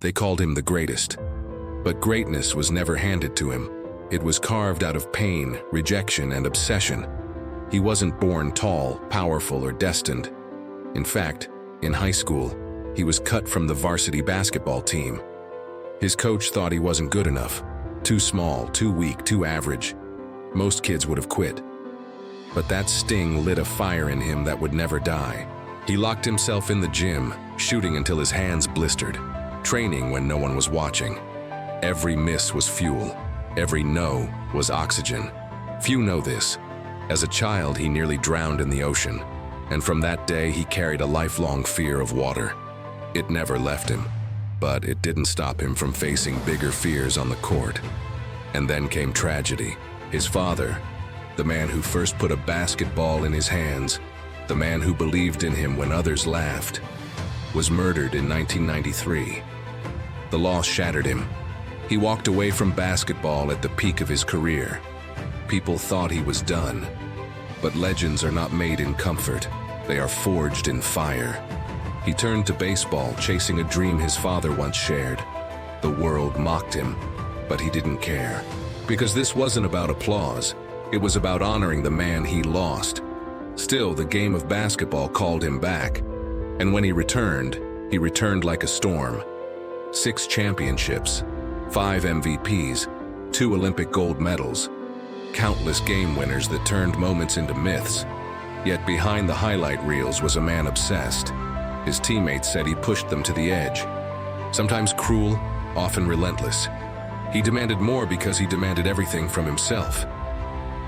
They called him the greatest. But greatness was never handed to him. It was carved out of pain, rejection, and obsession. He wasn't born tall, powerful, or destined. In fact, in high school, he was cut from the varsity basketball team. His coach thought he wasn't good enough. Too small, too weak, too average. Most kids would have quit. But that sting lit a fire in him that would never die. He locked himself in the gym, shooting until his hands blistered, training when no one was watching. Every miss was fuel. Every no was oxygen. Few know this. As a child, he nearly drowned in the ocean, and from that day he carried a lifelong fear of water. It never left him, but it didn't stop him from facing bigger fears on the court. And then came tragedy. His father, the man who first put a basketball in his hands, the man who believed in him when others laughed, was murdered in 1993. The loss shattered him. He walked away from basketball at the peak of his career. People thought he was done. But legends are not made in comfort. They are forged in fire. He turned to baseball, chasing a dream his father once shared. The world mocked him, but he didn't care. Because this wasn't about applause. It was about honoring the man he lost. Still, the game of basketball called him back. And when he returned like a storm. 6 championships, 5 MVPs, 2 Olympic gold medals, countless game winners that turned moments into myths. Yet behind the highlight reels was a man obsessed. His teammates said he pushed them to the edge. Sometimes cruel, often relentless. He demanded more because he demanded everything from himself.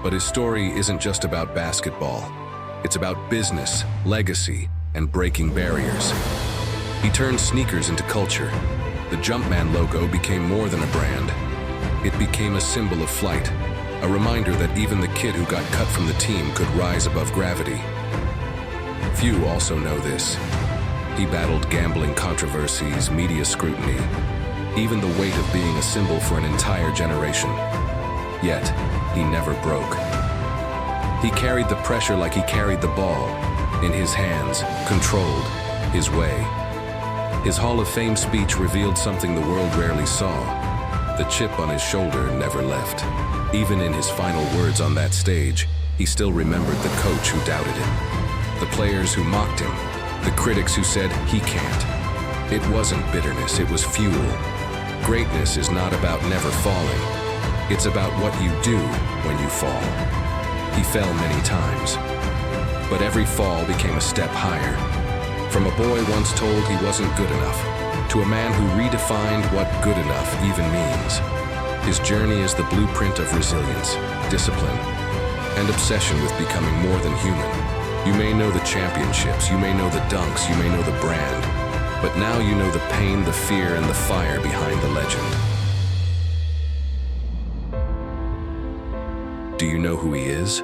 But his story isn't just about basketball. It's about business, legacy, and breaking barriers. He turned sneakers into culture. The Jumpman logo became more than a brand. It became a symbol of flight, a reminder that even the kid who got cut from the team could rise above gravity. Few also know this. He battled gambling controversies, media scrutiny, even the weight of being a symbol for an entire generation. Yet, he never broke. He carried the pressure like he carried the ball, in his hands, controlled, his way. His Hall of Fame speech revealed something the world rarely saw. The chip on his shoulder never left. Even in his final words on that stage, he still remembered the coach who doubted him, the players who mocked him, the critics who said he can't. It wasn't bitterness, it was fuel. Greatness is not about never falling. It's about what you do when you fall. He fell many times, but every fall became a step higher. From a boy once told he wasn't good enough, to a man who redefined what good enough even means. His journey is the blueprint of resilience, discipline, and obsession with becoming more than human. You may know the championships, you may know the dunks, you may know the brand, but now you know the pain, the fear, and the fire behind the legend. Do you know who he is?